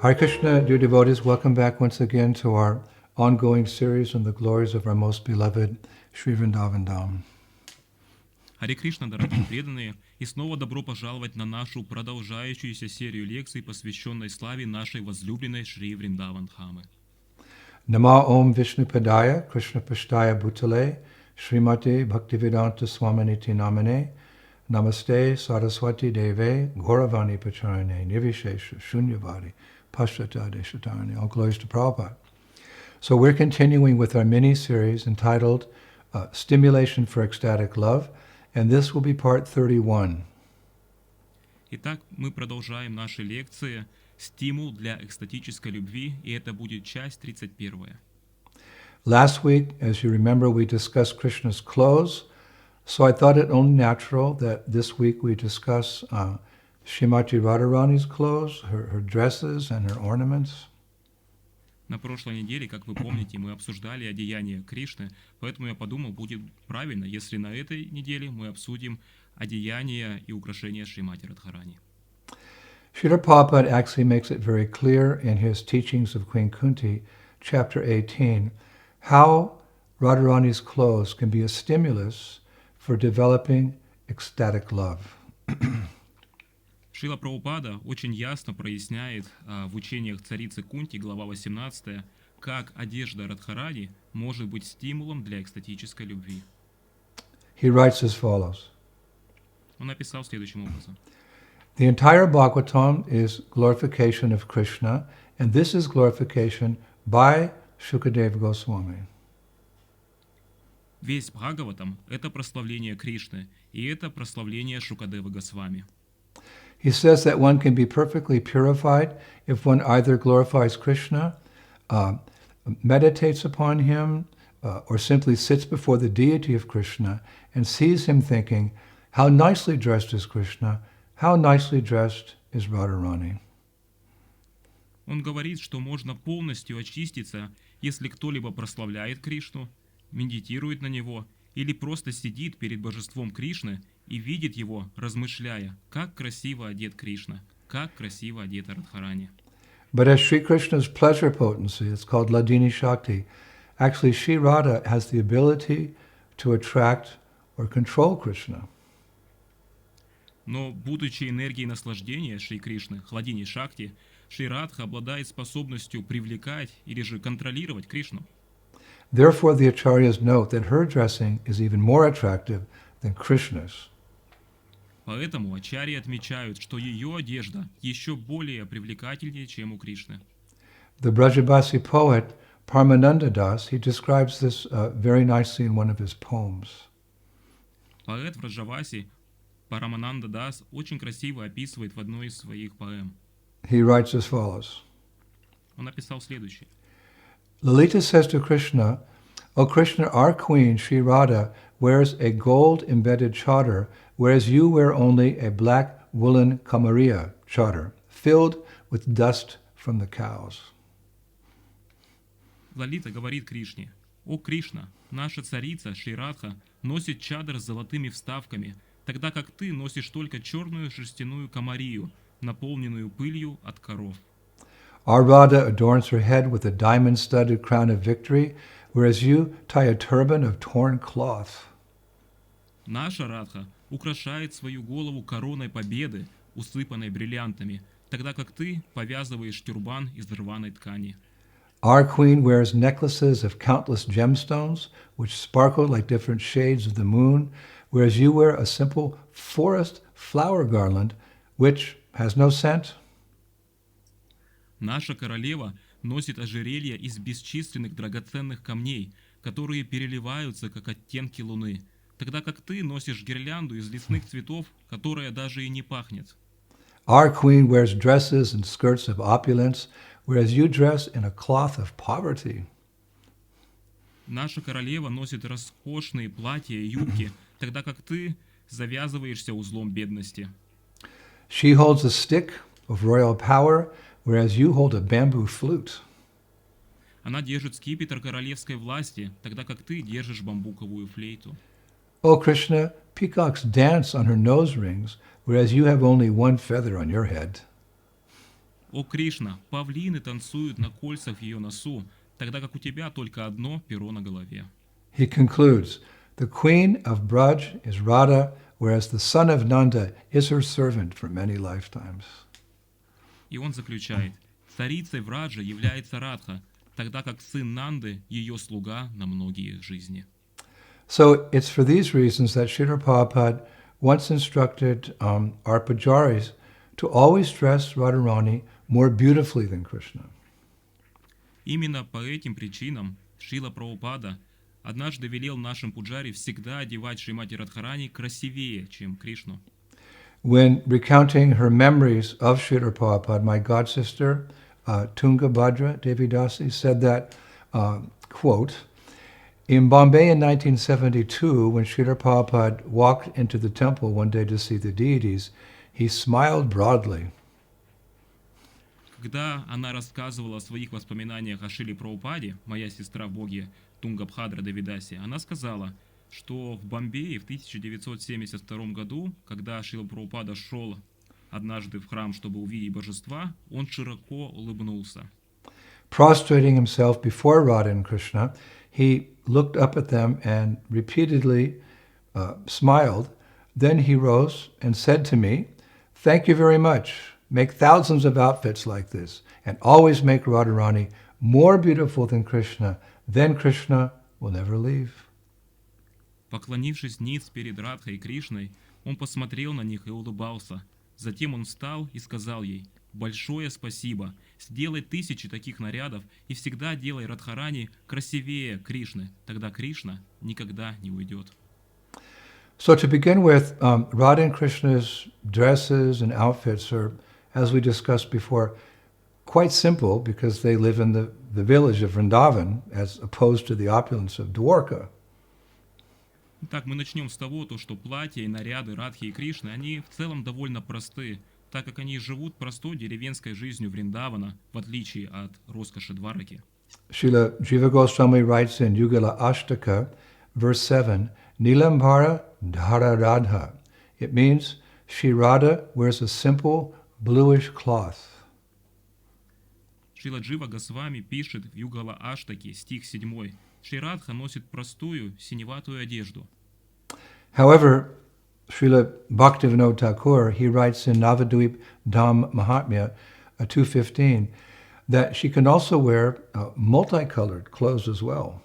Hare Krishna, dear devotees, welcome back once again to our ongoing series on the glories of our most beloved Sri Vrindavan Dham. Харе Кришна, дорогие преданные, и снова добро пожаловать на нашу продолжающуюся серию лекций, посвященной славе нашей возлюбленной Шри Вриндаван Дхамы. Nama Om Vishnu Padaya, Krishna Pashtaya Bhutale, Srimati Bhaktivedanta Swaminiti Namane, Namaste Saraswati Deve, Gauravani Pacharane, Nirvishesha Shunyavadi, Pashtata Deshatarane. All glories to Prabhupada. So we're continuing with our mini-series entitled Stimulation for Ecstatic Love, and this will be part 31. Итак, мы продолжаем наши лекции «Стимул для экстатической любви», и это будет часть 31. Last week, as you remember, we discussed Krishna's clothes, so I thought it only natural that this week we discuss Srimati Radharani's clothes, her dresses and her ornaments. На прошлой неделе, как вы помните, мы обсуждали одеяния Кришны, поэтому я подумал, будет правильно, если на этой неделе мы обсудим одеяния и украшения Шримати Радхарани. Srila Prabhupada actually makes it very clear in his teachings of Queen Kunti, chapter 18, how Radharani's clothes can be a stimulus for developing ecstatic love. Шрила Прабхупада очень ясно проясняет в учениях царицы Кунти, глава 18, как одежда Радхарани может быть стимулом для экстатической любви. He writes as follows. Он написал следующим образом. The entire Bhagavatam is glorification of Krishna, and this is glorification by Shukadeva Goswami. Весь Бхагаватам – это прославление Кришны, и это прославление Шукадевы Госвами. He says that one can be perfectly purified if one either glorifies Krishna, meditates upon him, or simply sits before the deity of Krishna and sees him thinking, how nicely dressed is Krishna, how nicely dressed is Radharani. Он говорит, что можно полностью очиститься, если кто-либо прославляет Кришну, медитирует на него или просто сидит перед божеством Кришны и видит его, размышляя, как красиво одет Кришна, как красиво одета Радхарани. But as Sri Krishna's pleasure potency, it's called Ladini Shakti, actually Sri Radha has the ability to attract or control Krishna. Но, будучи энергией наслаждения Шри Кришны, Хладини Шакти, Шри Радха обладает способностью привлекать или же контролировать Кришну. Therefore, the acharyas note that her dressing is even more attractive than Krishna's. Поэтому ачарьи отмечают, что ее одежда еще более привлекательнее, чем у Кришны. The Brajabasi poet Parmananda Das, he describes this very nicely in one of his poems. Поэт Враджаваси Парамананда Дас очень красиво описывает в одной из своих поэм. He writes as follows. Он написал следующее. Lalita says to Krishna, O Krishna, our queen, Sri Radha, wears a gold-embedded chadar, whereas you wear only a black woolen kamariya chadar, filled with dust from the cows. Лалита говорит Кришне, «О Кришна, наша царица Шри Радха носит чадр с золотыми вставками, тогда как ты носишь только черную шерстяную камарию, наполненную пылью от коров». Our Radha adorns her head with a diamond-studded crown of victory, whereas you tie a turban of torn cloth. Наша Радха украшает свою голову короной победы, усыпанной бриллиантами, тогда как ты повязываешь тюрбан из рваной ткани. Our queen wears necklaces of countless gemstones, which sparkle like different shades of the moon, whereas you wear a simple forest flower garland, which has no scent. Наша королева носит ожерелья из бесчисленных драгоценных камней, которые переливаются, как оттенки луны, тогда как ты носишь гирлянду из лесных цветов, которая даже и не пахнет. Our queen wears dresses and skirts of opulence, whereas you dress in a cloth of poverty. Наша королева носит роскошные платья и юбки, тогда как ты завязываешься узлом бедности. She holds a stick of royal power, whereas you hold a bamboo flute. Она держит скипетр королевской власти, тогда как ты держишь бамбуковую флейту. O Krishna, peacocks dance on her nose rings, whereas you have only one feather on your head. «О Кришна, павлины танцуют на кольцах в ее носу, тогда как у тебя только одно перо на голове». He concludes, the queen of Braj is Radha, whereas the son of Nanda is her servant for many lifetimes. И он заключает, царицей Враджа является Радха, тогда как сын Нанды ее слуга на многие жизни. So it's for these reasons that Srila Prabhupada once instructed our pujaris to always dress Radharani more beautifully than Krishna. Именно по этим причинам Шрила Прабхупада однажды велел нашим пуджари всегда одевать Шримати Радхарани красивее, чем Кришну. When recounting her memories of Srila Prabhupada, my godsister Tungabhadra Devidasi said that, quote, in Bombay in 1972, when Srila Prabhupada walked into the temple one day to see the deities, he smiled broadly. Когда она рассказывала о своих воспоминаниях о Шриле Прабхупаде, моя сестра в Боге Тунгабхадра Девидаси, она сказала, что в Бомбее в 1972 году, когда Шрила Прабхупада шел однажды в храм, чтобы увидеть божества, он широко улыбнулся. Prostrating himself before Radha and Krishna, he looked up at them and repeatedly smiled. Then he rose and said to me, "Thank you very much. Make thousands of outfits like this, and always make Radharani more beautiful than Krishna. Then Krishna will never leave." Поклонившись ниц перед Радхой и Кришной, он посмотрел на них и улыбался. Затем он встал и сказал ей, «Большое спасибо. Сделай 1000 таких нарядов и всегда делай Радхарани красивее Кришны. Тогда Кришна никогда не уйдет». So to begin with, Radha and Krishna's dresses and outfits are, as we discussed before, quite simple because they live in the village of Vrindavan as opposed to the opulence of Dwarka. Итак, мы начнем с того, что платья и наряды Радхи и Кришны, они в целом довольно просты, так как они живут простой деревенской жизнью Вриндавана, в отличие от роскоши Двараки. Srila Jiva Goswami writes in Yugala Ashtaka, verse 7, Nilambara Dhara Radha. It means Shri Radha wears a simple bluish cloth. Шрила Джива Госвами пишет в Югала Аштаке, стих 7, Шри Радха носит простую синеватую одежду. However, Srila Bhaktivinoda Thakur, he writes in Navadvip Dham Mahatmya 2.15 that she can also wear multicolored clothes as well.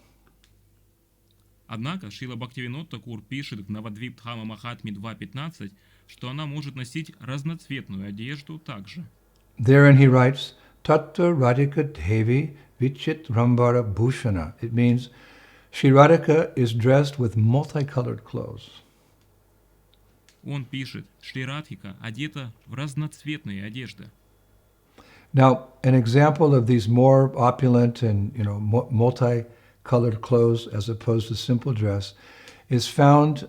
Однако Шрила Бхактивинод Такур пишет в Навадвип Дхама Махатме 2.15, что она может носить разноцветную одежду также. Therein he writes, Tatta Radhika Devi Vichit Rambara Bhushana. It means Shri Radhika is dressed with multicolored clothes. Он пишет, Шри Радхика одета в разноцветные одежды. Now, an example of these more opulent and multicolored clothes as opposed to simple dress is found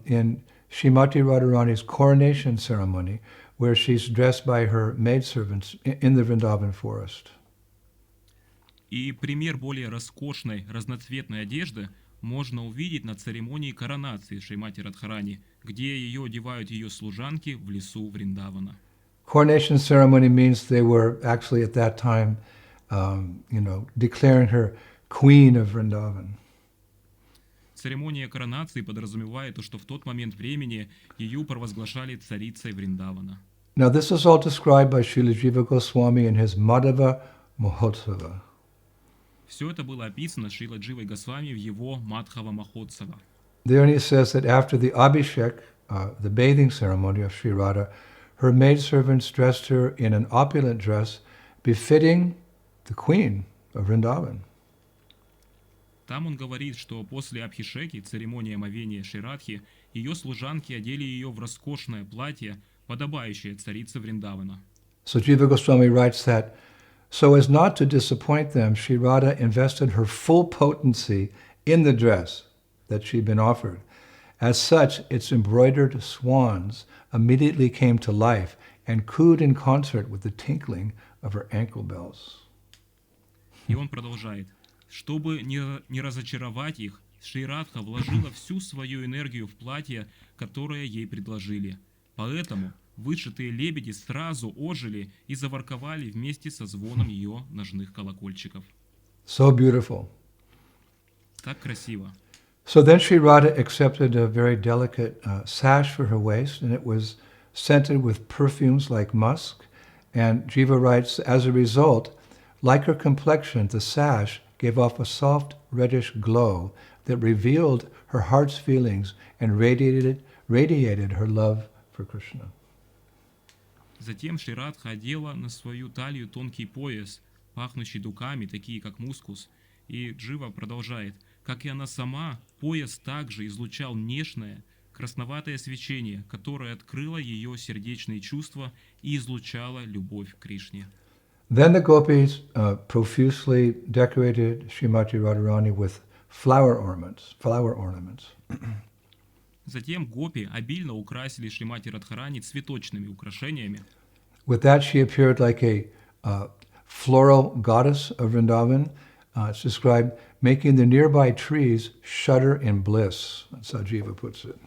in Srimati Radharani's coronation ceremony, where she's dressed by her maidservants in the Vrindavan forest. И пример более роскошной разноцветной одежды можно увидеть на церемонии коронации Шримати Радхарани, где ее одевают ее служанки в лесу Вриндавана. Coronation ceremony means they were actually at that time, declaring her queen of Vrindavan. Церемония коронации подразумевает, что в тот момент времени ее провозглашали царицей Вриндавана. Now this is all described by Srila Jiva Goswami in his Madhava Mahotsava. Все это было описано Шрила Дживой Госвами в его Мадхава Махотсава. There he says that after the Abhishek, the bathing ceremony of Sri Radha, her maidservants dressed her in an opulent dress befitting the queen of Vrindavan. Там он говорит, что после Абхишеки, церемонии омовения Шри Радхи, ее служанки одели ее в роскошное платье, подобающее царице Вриндавана. So Jiva Goswami writes that, so as not to disappoint them, Sri Radha invested her full potency in the dress that she'd been offered. As such, its embroidered swans immediately came to life and cooed in concert with the tinkling of her ankle bells. И он продолжает. Чтобы не разочаровать их, Шри Радха вложила всю свою энергию в платье, которое ей предложили. Поэтому вышитые лебеди сразу ожили и заворковали вместе со звоном ее ножных колокольчиков. So beautiful. Так красиво. So then Sri Radha accepted a very delicate sash for her waist, and it was scented with perfumes like musk. And Jiva writes, as a result, like her complexion, the sash gave off a soft reddish glow that revealed her heart's feelings and radiated her love for Krishna. Затем Шри Радха одела на свою талию тонкий пояс, пахнущий духами, такие как мускус. И Джива продолжает, как и она сама, пояс также излучал нежное, красноватое свечение, которое открыло ее сердечные чувства и излучало любовь к Кришне. Then the gopis profusely decorated Srimati Radharani with flower ornaments. Затем гопи обильно украсили Шримати Радхарани цветочными украшениями. With that, she appeared like a floral goddess of Vrindavan. It's described making the nearby trees shudder in bliss. That's how Jiva puts it.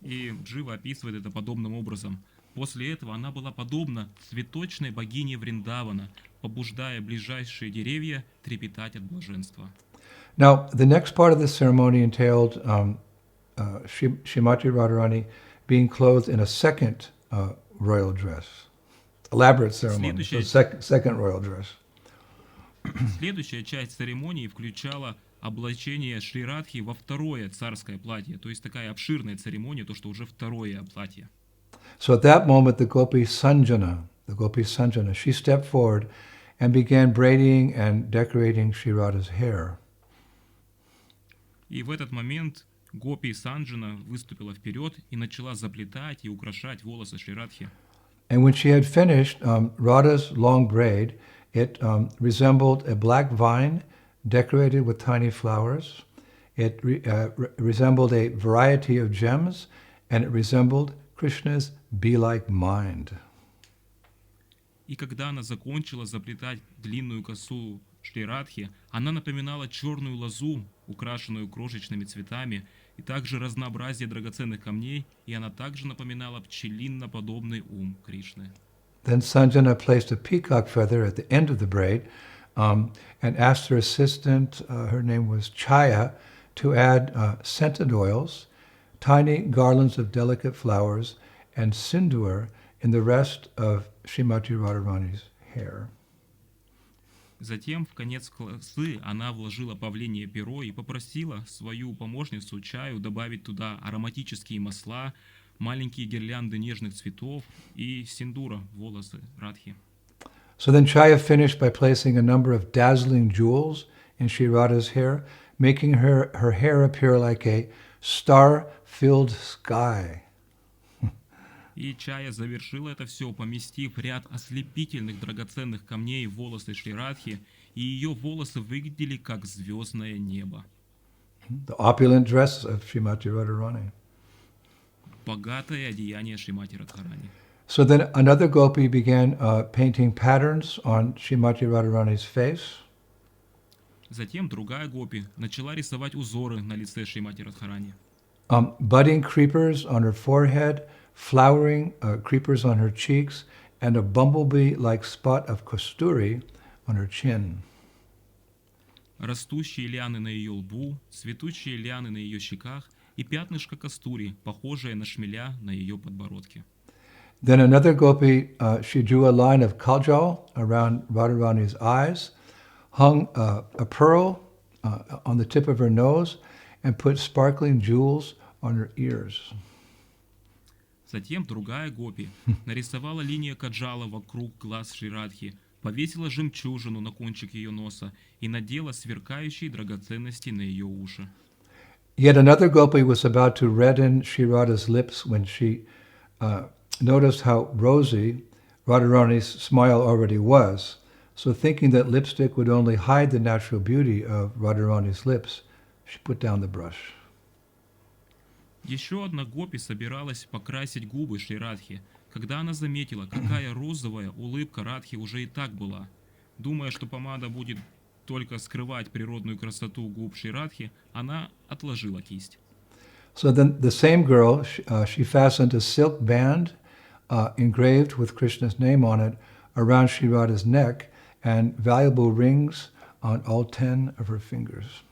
И Джива описывает это подобным образом. После этого она была подобна цветочной богине Вриндавана, побуждая ближайшие деревья трепетать от блаженства. Now, the next part of the ceremony entailed Srimati Radharani being clothed in a second royal dress. Elaborate ceremony, so second royal dress. Следующая часть церемонии включала облачение Шри Радхи во второе царское платье, то есть такая обширная церемония, то что уже второе платье. So at that moment, the gopi Sanjana, she stepped forward and began braiding and decorating Sri Radha's hair. И в этот момент гопи Санджана выступила вперед и начала заплетать и украшать волосы Шри Радхи. And when she had finished Radha's long braid, it resembled a black vine decorated with tiny flowers. It resembled a variety of gems, and it resembled Krishna's bee-like mind. И когда она закончила заплетать длинную косу Шри Радхи, она напоминала черную лозу, украшенную крошечными цветами, и также разнообразие драгоценных камней, и она также напоминала пчелинно-подобный ум Кришны. Then Sanjana placed a peacock feather at the end of the braid and asked her assistant, her name was Chaya, to add scented oils, tiny garlands of delicate flowers, and sindoor in the rest of Srimati Radharani's hair. Затем в конец косы она вложила павлинье перо и попросила свою помощницу Чаю добавить туда ароматические масла, маленькие гирлянды нежных цветов и синдура в волосы Радхи. So then Chaya finished by placing a number of dazzling jewels in Sri Radha's hair, making her hair appear like a star-filled sky. И Чая завершила это все, поместив ряд ослепительных драгоценных камней в волосы Шри Радхи, и ее волосы выглядели как звездное небо. The opulent dress of Srimati Radharani. Богатое одеяние Шримати Радхарани. So then another gopi began painting patterns on Srimati Radharani's face. Затем другая гопи начала рисовать узоры на лице Шримати Радхарани. Budding creepers on her forehead, flowering creepers on her cheeks, and a bumblebee-like spot of kasturi on her chin. Растущие лианы на ее лбу, цветущие лианы на ее щеках и пятнышко кастури, похожее на шмеля на ее подбородке. Then another gopi, she drew a line of kajal around Radharani's eyes, hung a pearl on the tip of her nose, and put sparkling jewels on her ears. Затем другая гопи нарисовала линию каджала вокруг глаз Шри Радхи, повесила жемчужину на кончик ее носа и надела сверкающие драгоценности на ее уши. Yet another gopi was about to redden Sri Radha's lips when she noticed how rosy Radharani's smile already was. So thinking that lipstick would only hide the natural beauty of Radharani's lips, she put down the brush. Еще одна гопи собиралась покрасить губы Шри Радхи, когда она заметила, какая розовая улыбка Радхи уже и так была. Думая, что помада будет только скрывать природную красоту губ Шри Радхи, она отложила кисть. So then the same girl, she fastened a silk band engraved with Krishna's name on it around Sri Radha's neck and valuable rings on all 10 of her fingers.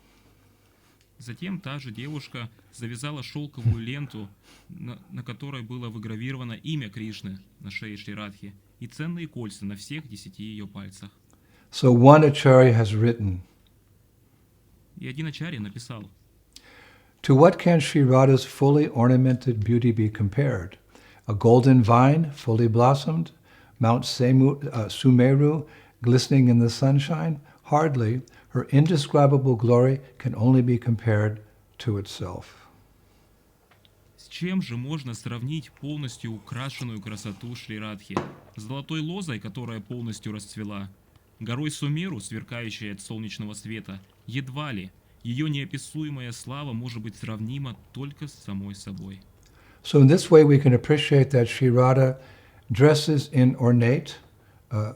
Затем та же девушка завязала шелковую ленту, на которой было выгравировано имя Кришны на шее Шри Радхи, и ценные кольца на всех 10 ее пальцах. So one acharya has written, И один ачарья написал: "To what can Sri Radha's fully ornamented beauty be compared? A golden vine, fully blossomed, Mount Sumeru, glistening in the sunshine? Hardly. Her indescribable glory can only be compared to itself." С чем же можно сравнить полностью украшенную красоту Шри Радхи? Золотой лозой, которая полностью расцвела? Горой Сумеру, сверкающей от солнечного света? Едва ли. Ее неописуемая слава может быть сравнима только с самой собой. So in this way we can appreciate that Sri Radha dresses in ornate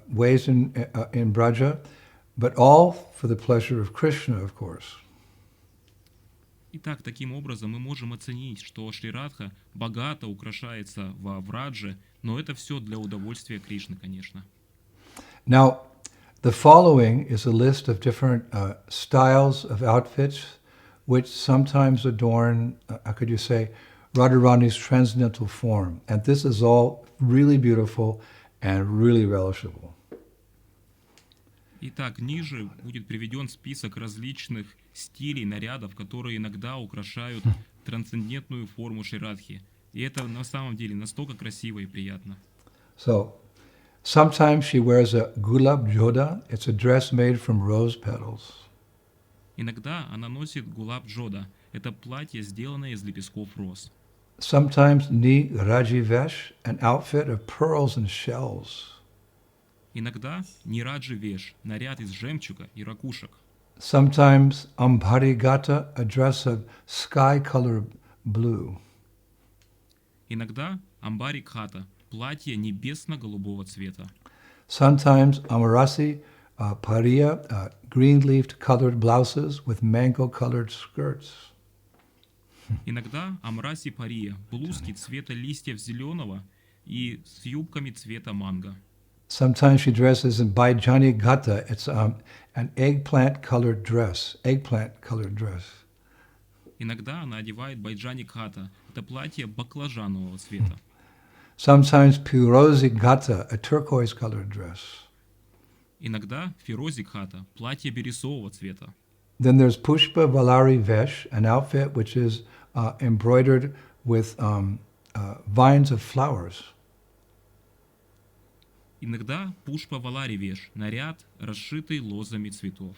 ways in Braja, but all for the pleasure of Krishna, of course. Итак, таким образом мы можем оценить, что Шри Радха богато украшается во Врадже, но это все для удовольствия Кришны, конечно. Now, the following is a list of different styles of outfits which sometimes adorn, how could you say, Radharani's transcendental form. And this is all really beautiful and really relishable. Итак, ниже будет приведен список различных стилей, нарядов, которые иногда украшают трансцендентную форму Шри Радхи. И это на самом деле настолько красиво и приятно. So, sometimes she wears a gulab joda. It's a dress made from rose petals. Иногда она носит гулаб джода. Это платье, сделанное из лепестков роз. Sometimes ni raji vesh, an outfit of pearls and shells. Иногда нираджи веш, наряд из жемчуга и ракушек. Sometimes ambharigata, a dress of sky-colored blue. Иногда амбари кхата, платье небесно-голубого цвета. Sometimes amarasi, pariya, green-leafed colored blouses with mango-colored skirts. Иногда амраси пария, блузки цвета листьев зеленого и с юбками цвета манго. Sometimes she dresses in baijani gata. It's an eggplant-colored dress. Иногда она одевает байджани кхата. Это платье баклажанового цвета. Sometimes pirozi gata, a turquoise-colored dress. Иногда фирози кхата, платье бирюзового цвета. Then there's pushpa valari vesh, an outfit which is embroidered with vines of flowers. Иногда пушпа валари веш, наряд, расшитый лозами цветов.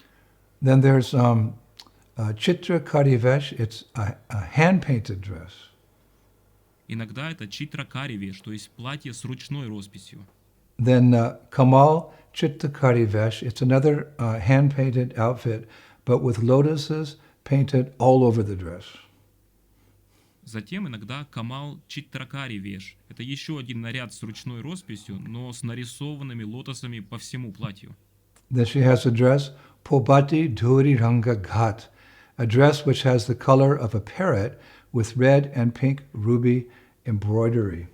Then there's chitra kari vesh. It's a hand-painted dress. Иногда это читра кари веш, то есть платье с ручной росписью. Then kamal chitra kari vesh. It's another hand-painted outfit, but with lotuses painted all over the dress. Затем иногда камал читракари веш. Это еще один наряд с ручной росписью, но с нарисованными лотосами по всему платью. Then she has a dress, pobati dhuri ranga ghat, a dress which has the color of a parrot with red and pink ruby embroidery.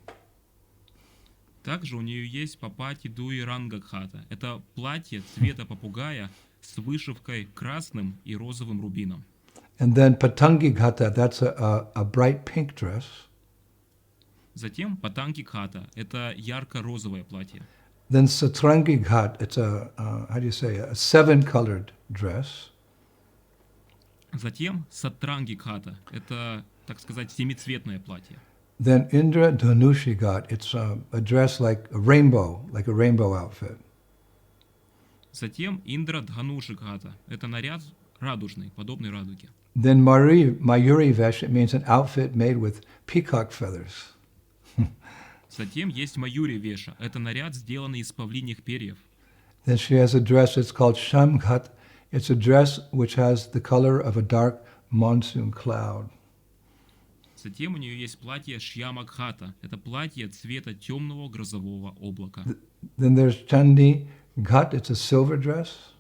Также у нее есть папати дуи ранга гхата. Это платье цвета попугая с вышивкой красным и розовым рубином. And then patangi gata, that's a bright pink dress. Затем патанги гхата. Это ярко-розовое платье. Then satrangi ghat, it's a seven-colored dress. Затем сатранги гхата. Это, так сказать, семицветное платье. Then Indradyumna ghat, it's a dress like a rainbow outfit. Затем Индра Дхануши гхата. Это наряд радужный, подобный радуге. Then Mayuri vesh, it means an outfit made with peacock feathers. Затем есть Маюри Веша. Это наряд, сделанный из павлиньих перьев. Then she has a dress, it's called Shamghat. It's a dress which has the color of a dark monsoon cloud. Затем у нее есть платье Шьямагхата. Это платье цвета темного грозового облака. Then there's Chandi Ghat, it's a silver dress.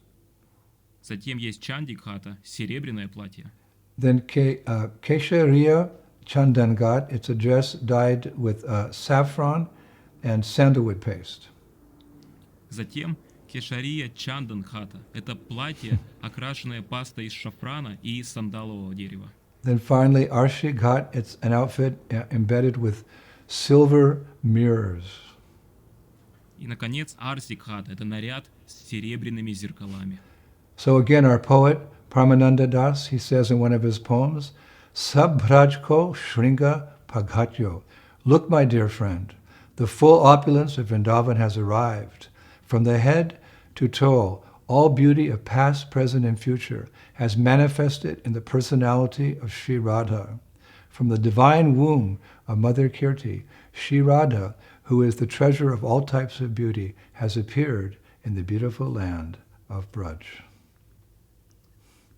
Затем есть Чандикхата, серебряное платье. Then Keshariya Chandan Ghat, it's a dress dyed with saffron and sandalwood paste. Затем кешария чандан хата – это платье, окрашенное пастой из шафрана и сандалового дерева. Then finally, Arshi got it's an outfit embedded with silver mirrors. И, наконец, арсикхат – это наряд с серебряными зеркалами. So again, our poet, Paramananda Das, he says in one of his poems, Sabhrajko Shringa Paghatyo. Look, my dear friend, the full opulence of Vrindavan has arrived. From the head to toe, all beauty of past, present, and future has manifested in the personality of Shri Radha. From the divine womb of Mother Kirti, Shri Radha, who is the treasure of all types of beauty, has appeared in the beautiful land of Braj.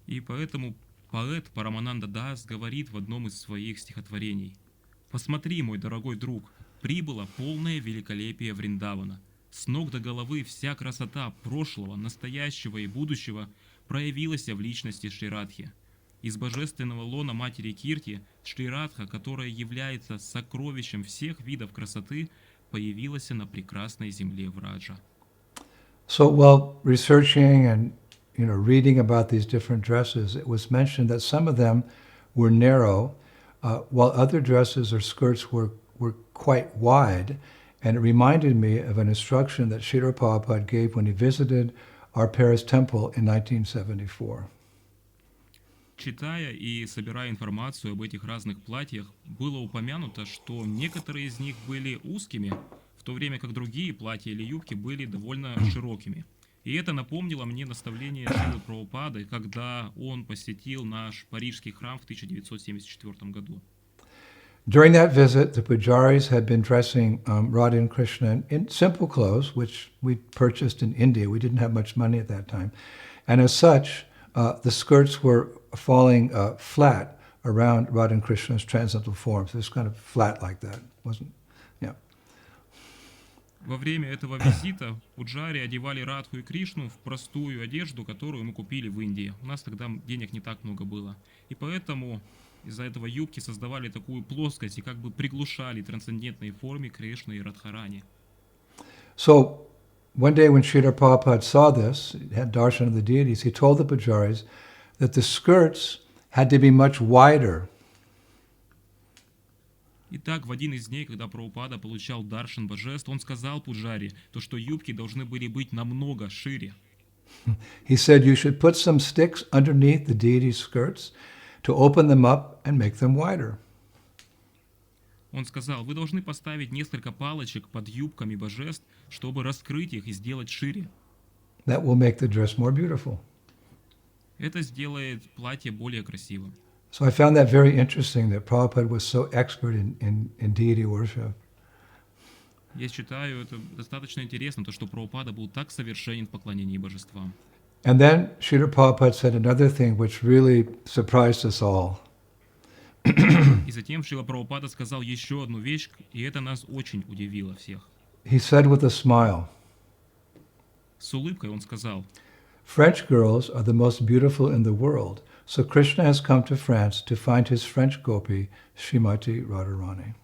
И поэтому поэт Парамананда Дас говорит в одном из своих стихотворений: «Посмотри, мой дорогой друг, прибыло полное великолепие Вриндавана. С ног до головы вся красота прошлого, настоящего и будущего проявилась в личности Шри Радхи. Из божественного лона матери Кирти Шри Радха, которая является сокровищем всех видов красоты, появилась на прекрасной земле Враджа». So while researching and reading about these different dresses, it was mentioned that some of them were narrow, while other dresses or skirts were quite wide. And it reminded me of an instruction that Srila Prabhupada gave when he visited our Paris temple in 1974. Читая и собирая информацию об этих разных платьях, было упомянуто, что некоторые из них были узкими, в то время как другие платья или юбки были довольно широкими. И это напомнило мне наставление Шрилы Прабхупады, когда он посетил наш парижский храм в 1974 году. During that visit, the pujaris had been dressing Radha and Krishna in simple clothes, which we purchased in India. We didn't have much money at that time. And as such, the skirts were falling flat around Radha and Krishna's transcendental forms. It was kind of flat like that. Во время этого визита пуджари одевали Радху и Кришну в простую одежду, которую мы купили в Индии. У нас тогда денег не так много было. И поэтому из-за этого юбки создавали такую плоскость и как бы приглушали трансцендентные формы Кришны и Радхарани. So, one day when Srila Prabhupada saw this, had darshan of the deities, he told the pujaris that the skirts had to be much wider. Итак, в один из дней, когда Прабхупада получал даршан божеств, он сказал пуджари, что юбки должны были быть намного шире. He said you should put some sticks underneath the deities' skirts to open them up and make them wider. Он сказал, вы должны поставить несколько палочек под юбками божеств, чтобы раскрыть их и сделать шире. That will make the dress more beautiful. Это сделает платье более красивым. So I found that very interesting that Prabhupada was so expert in deity worship. Я считаю, это достаточно интересно, то, что Прабхупада был так совершенен в поклонении божествам. And then Srila Prabhupada said another thing which really surprised us all. И затем Шрила Прабхупада сказал еще одну вещь, и это нас очень удивило всех. He said with a smile, С улыбкой он сказал, French girls are the most beautiful in the world, so Krishna has come to France to find his French gopi, Srimati Radharani.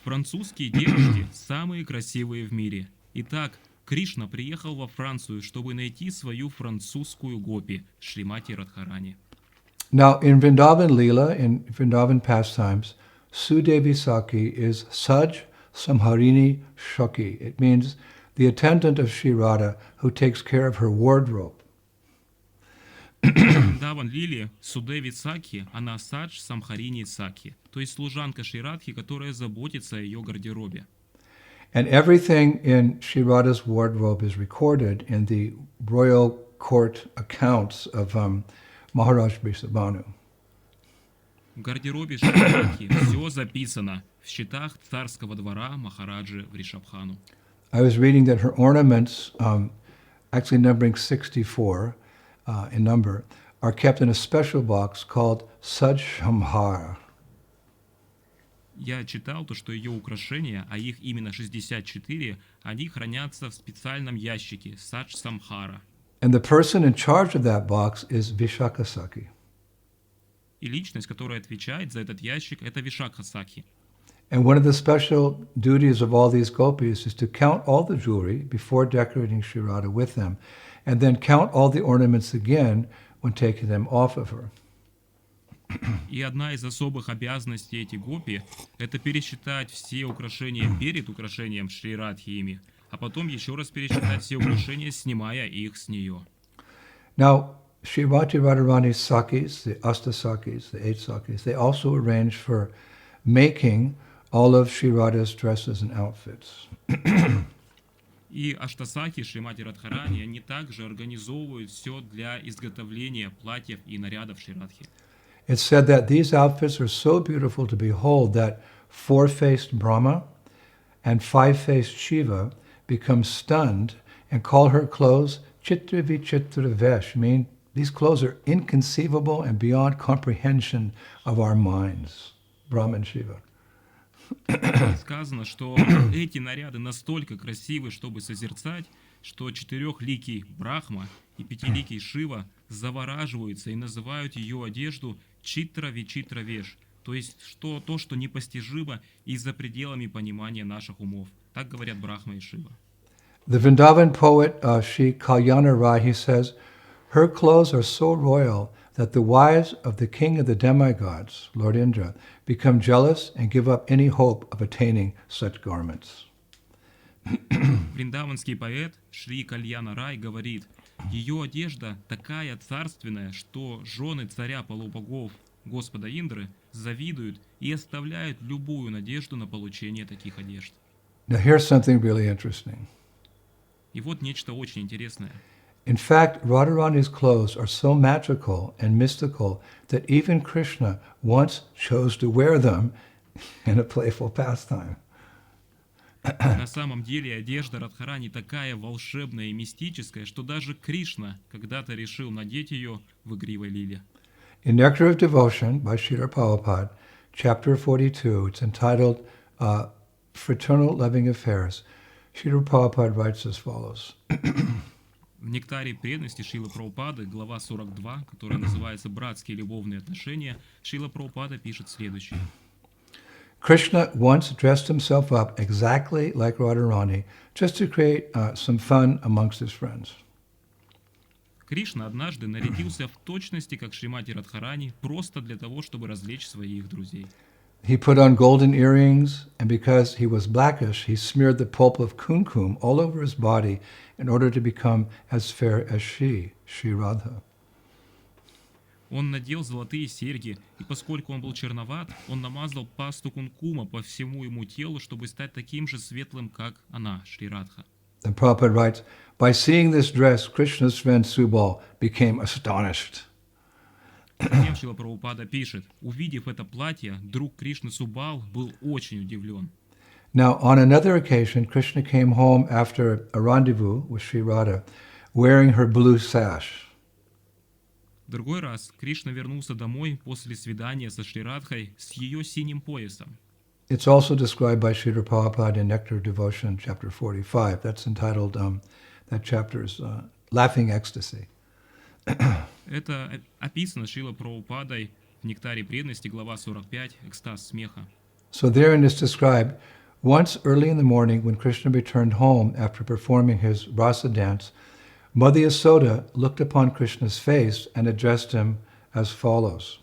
французские девушки самые красивые в мире. Итак, Кришна приехал во Францию, чтобы найти свою французскую гопи, Шримати Радхарани. Now, in Vrindavan Leela, in Vrindavan pastimes, Sudevi Saki is Saj Samharini Shaki. It means the attendant of Sri Radha who takes care of her wardrobe. Вриндаван Лили, Судеви Саки, она Садж Самхарини Саки, то есть служанка Шри Радхи, которая заботится о ее гардеробе. And everything in Sri Radha's wardrobe is recorded in the royal court accounts of Maharaj Vrishabhanu. В гардеробе Шри Радхи все записано в счетах царского двора Махараджи Вришабхану. I was reading that her ornaments, actually numbering 64 in number, are kept in a special box called Sajshamhara. Я читал то, что ее украшения, а их именно 64, они хранятся в специальном ящике Садж Самхара. And the person in charge of that box is Vishakasaki. И личность, которая отвечает за этот ящик, это Вишакха Саки. And one of the special duties of all these gopis is to count all the jewelry before decorating Sri Radha with them, and then count all the ornaments again when taking them off of her. И одна из особых обязанностей этих гопи — это пересчитать все украшения перед украшением Шри Радхи ими, а потом еще раз пересчитать все украшения, снимая их с нее. Now, Srimati Radharani's sakis, the Asta sakis, the 8 sakis, they also arrange for making all of Sri Radha's dresses and outfits. И Аштасаки, Шримати Радхарани, они также организовывают все для изготовления платьев и нарядов Шри Радхи. It's said that these outfits are so beautiful to behold that 4-faced Brahma and 5-faced Shiva become stunned and call her clothes Chitra Vichitra Vesh, meaning these clothes are inconceivable and beyond comprehension of our minds, Brahma and Shiva. И сказано, что эти наряды настолько красивы, чтобы созерцать, что четырехликий Брахма и пятиликий Шива завораживаются и называют ее одежду Читра Вичитра Веш, то есть то, что непостижимо и за пределами понимания наших умов. Так говорят Брахма и Шива. The Vrindavan poet Sri Kalyana Rai, he says, her clothes are so royal that the wives of the king of the demigods, Lord Indra, become jealous and give up any hope of attaining such garments. Вриндаванский поэт Шри Кальяна Рай говорит, ее одежда такая царственная, что жены царя полубогов Господа Индры завидуют и оставляют любую надежду на получение таких одежд. Now here's something really interesting. И вот нечто очень интересное. In fact, Radharani's clothes are so magical and mystical that even Krishna once chose to wear them in a playful pastime. На самом деле одежда Радхарани такая волшебная и мистическая, что даже Кришна когда-то решил надеть ее в игривой лиле. In Nectar of Devotion by Srila Prabhupada, chapter 42, it's entitled Fraternal Loving Affairs. Srila Prabhupada writes as follows. В «Нектаре преданности» Шрила Прабхупады, глава 42, которая называется «Братские любовные отношения», Шрила Прабхупада пишет следующее. Krishna once dressed himself up exactly like Radharani just to create some fun amongst his friends. Кришна однажды нарядился в точности, как Шримати Радхарани, просто для того, чтобы развлечь своих друзей. He put on golden earrings, and because he was blackish, he smeared the pulp of kumkum all over his body in order to become as fair as she, Sri Radha. Он надел золотые серьги, и поскольку он был черноват, он намазал пасту кункума по всему ему телу, чтобы стать таким же светлым, как она, Шри Радха. And Prabhupada writes, by seeing this dress, Krishna's friend Subal became astonished. Затем Шрила Прабхупада пишет, увидев это платье, друг Кришны Субал был очень удивлен. Now, on another occasion, Krishna came home after a rendezvous with Sri Radha, wearing her blue sash. В другой раз Кришна вернулся домой после свидания со Шри Радхой с ее синим поясом. It's also described by Srila Prabhupada in Nectar of Devotion, chapter 45. That's entitled, that chapter is Laughing Ecstasy. Это описано Шрила Прабхупадой в «Нектаре преданности», глава 45, «Экстаз смеха». So therein is described, once early in the morning when Krishna returned home after performing his rasa dance, Mother Yasoda looked upon Krishna's face and addressed him as follows.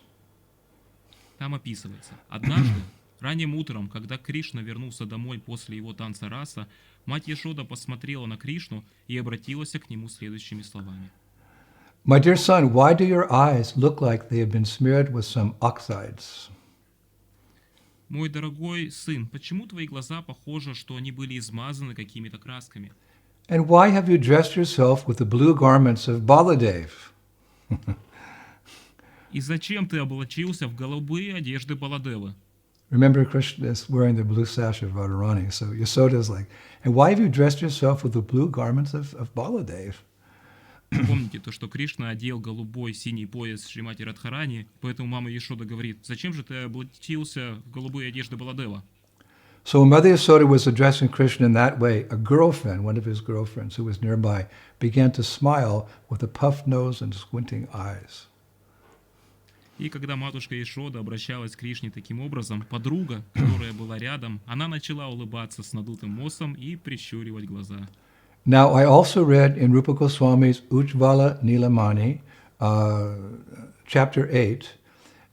Там описывается. Однажды, ранним утром, когда Кришна вернулся домой после его танца раса, мать Яшода посмотрела на Кришну и обратилась к нему следующими словами. My dear son, why do your eyes look like they have been smeared with some oxides? Мой дорогой сын, почему твои глаза похожи, что они были измазаны какими-то красками? And why have you dressed yourself with the blue garments of Baladev? И зачем ты облачился в голубые одежды Баладевы? Remember, Krishna is wearing the blue sash of Radharani. So Yasoda is like, and why have you dressed yourself with the blue garments of Baladev? Помните то, что Кришна одел голубой синий пояс Шримати Радхарани, поэтому мама Яшода говорит, зачем же ты облачился в голубые одежды Баладева? So when Mother Yasoda was addressing Krishna in that way, a girlfriend, one of his girlfriends who was nearby, began to smile with a puffed nose and squinting eyes. И когда матушка Ешода обращалась к Кришне таким образом, подруга, которая была рядом, она начала улыбаться с надутым носом и прищуривать глаза. Now, I also read in Rupa Goswami's Ujjvala Nilamani, chapter 8,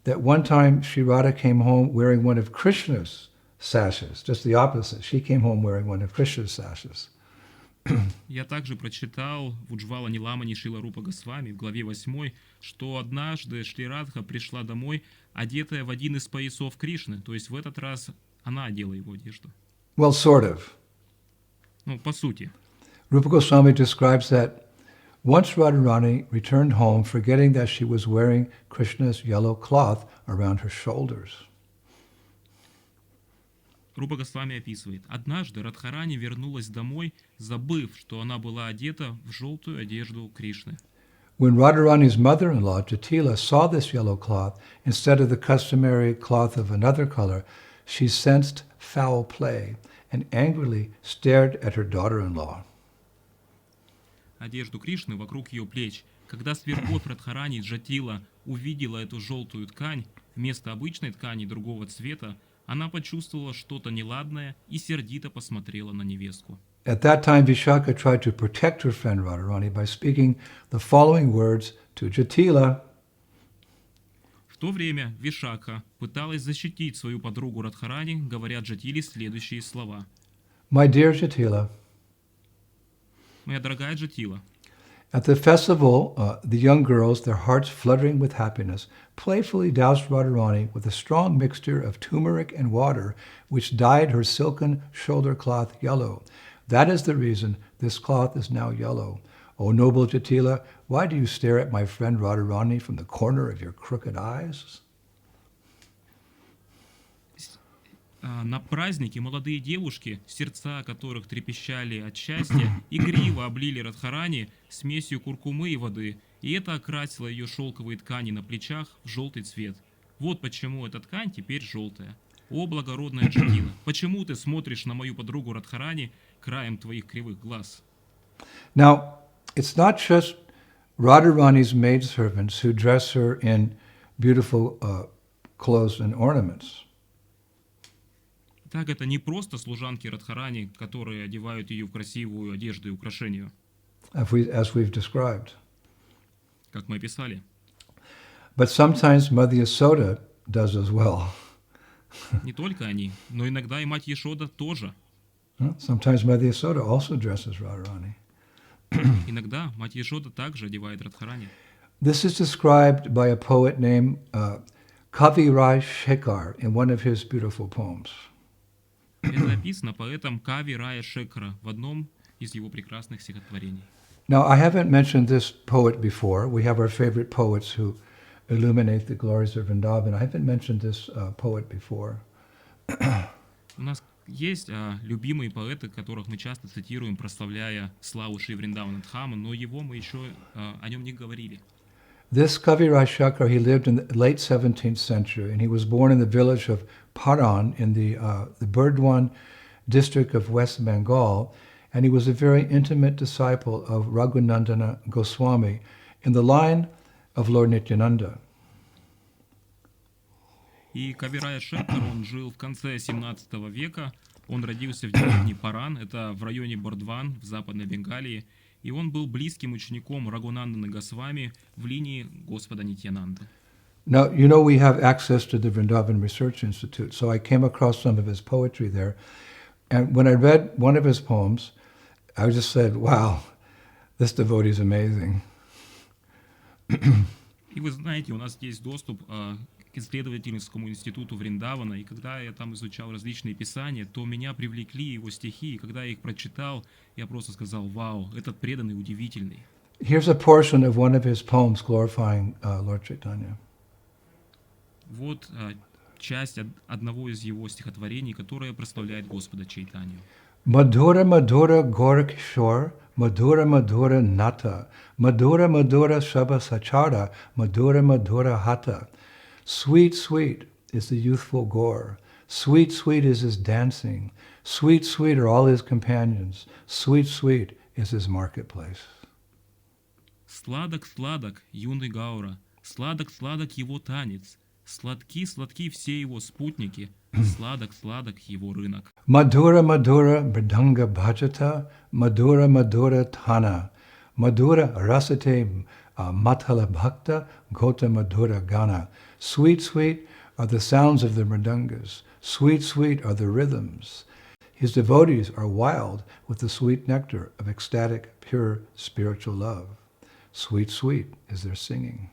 that one time Sri Radha came home wearing one of Krishna's sashes, just the opposite. She came home wearing one of Krishna's sashes. Я также прочитал в Уджвала Ниламани Шрила Рупа Госвами в главе 8, что однажды Шри Радха пришла домой, одетая в один из поясов Кришны, то есть в этот раз она одела его одежду. Well, sort of. Ну, по сути. Rupa Goswami describes that once Radharani returned home forgetting that she was wearing Krishna's yellow cloth around her shoulders. Рупа Госвами описывает, однажды Радхарани вернулась домой, забыв, что она была одета в желтую одежду Кришны. When Radharani's mother-in-law, Jatila, saw this yellow cloth, instead of the customary cloth of another color, she sensed foul play and angrily stared at her daughter-in-law. Одежду Кришны вокруг ее плеч. Когда свекровь Радхарани Джатила увидела эту желтую ткань, вместо обычной ткани другого цвета, она почувствовала что-то неладное и сердито посмотрела на невестку. At that time, Vishaka tried to protect her friend Radharani by speaking the following words to Jatila. В то время Вишака пыталась защитить свою подругу Радхарани, говоря Джатиле следующие слова. My dear Jatila, Моя дорогая Джатила, at the festival, the young girls, their hearts fluttering with happiness, playfully doused Radharani with a strong mixture of turmeric and water, which dyed her silken shoulder cloth yellow. That is the reason this cloth is now yellow. O noble Jatila, why do you stare at my friend Radharani from the corner of your crooked eyes? На празднике молодые девушки, сердца которых трепещали от счастья, игриво облили Радхарани смесью куркумы и воды, и это окрасило ее шелковые ткани на плечах в желтый цвет. Вот почему эта ткань теперь желтая. О, благородная Джатила, почему ты смотришь на мою подругу Радхарани краем твоих кривых глаз? Now, it's not just Radharani's maidservants who dress her in beautiful clothes and ornaments. Так это не просто служанки Радхарани, которые одевают ее в красивую одежду и украшения, As we've described. как мы описали. But sometimes Mother Yasoda does as well. Не только они, но иногда и мать Ешода тоже. Sometimes Mother Yasoda also dresses Radharani. Иногда мать Ешода также одевает Радхарани. This is described by a poet named Kavi Rai Shekhar in one of his beautiful poems. Это описано поэтом Кави Рая Шекара в одном из его прекрасных стихотворений. Now, I haven't mentioned this poet before. We have our favorite poets who illuminate the glories of Vrindavan. I haven't mentioned this poet before. У нас есть любимые поэты, которых мы часто цитируем, прославляя славу Шри Вриндавана Дхамы, но его мы еще о нем не говорили. This Kavi Rai Shekhar, he lived in the late 17th century, and he was born in the village of Paran in the Burdwan district of West Bengal, and he was a very intimate disciple of Raghunandana Goswami in the line of Lord Nityananda. И Кави Рая Шекар, он жил в конце 17 века, он родился в деревне Паран, это в районе Бордван, в Западной Бенгалии, и он был близким учеником Рагунанданы Госвами в линии Господа Нитьянанды. Now, you know we have access to the Vrindavan Research Institute, so I came across some of his poetry there. And when I read one of his poems, I just said, wow, this devotee is amazing. И вы знаете, у нас есть доступ к исследовательскому институту Вриндавана, и когда я там изучал различные писания, то меня привлекли его стихи, и когда я их прочитал, я просто сказал, вау, этот преданный удивительный. Here's a portion of one of his poems glorifying Lord Chaitanya. Вот часть одного из его стихотворений, которое прославляет Господа Чайтанью. Madhura Madhura Gorakishore, Madhura Madhura Nata, Madhura Madhura Shaba Sachara, Madhura Madhura Hata. Sweet, sweet is the youthful Gaur. Sweet, sweet is his dancing. Sweet, sweet are all his companions. Sweet, sweet is his marketplace. Сладок, сладок, юный Гаура, Сладок, сладок его танец, сладки, сладки все его спутники, сладок, сладок его рынок. Madhura Madhura Mridanga Bhajata Madhura Madhura Thana Madhura Rasate Mathala Bhakta Gota Madhura Gana. Sweet, sweet are the sounds of the mridangas. Sweet, sweet are the rhythms. His devotees are wild with the sweet nectar of ecstatic, pure spiritual love. Sweet, sweet is their singing.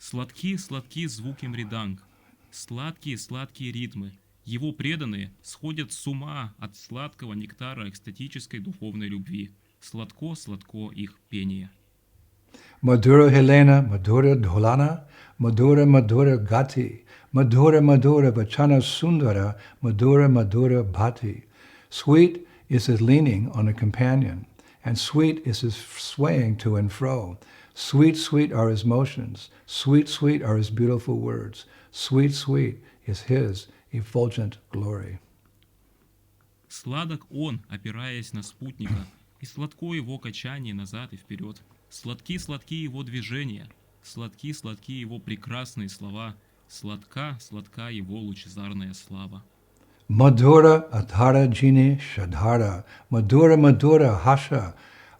Сладки, сладки звуки мриданг, сладкие, сладкие ритмы. Его преданные сходят с ума от сладкого нектара экстатической духовной любви. Сладко, сладко их пение. Madhura Helena, Madhura Dholana, Madhura Madhura Gati, Madhura Madhura Vachana Sundara, Madhura Madhura Bhati. Sweet is his leaning on a companion, and sweet is his swaying to and fro. Sweet, sweet are his motions. Sweet, sweet are his beautiful words. Sweet, sweet is his effulgent glory. Сладок он, опираясь на спутника, и сладко его качание назад и вперед. Сладки, сладки его движения, сладки, сладки его прекрасные слова, сладка, сладка его лучезарная слава. Madhura Adhara Jini Shadhara, Madhura Madhura Hasha,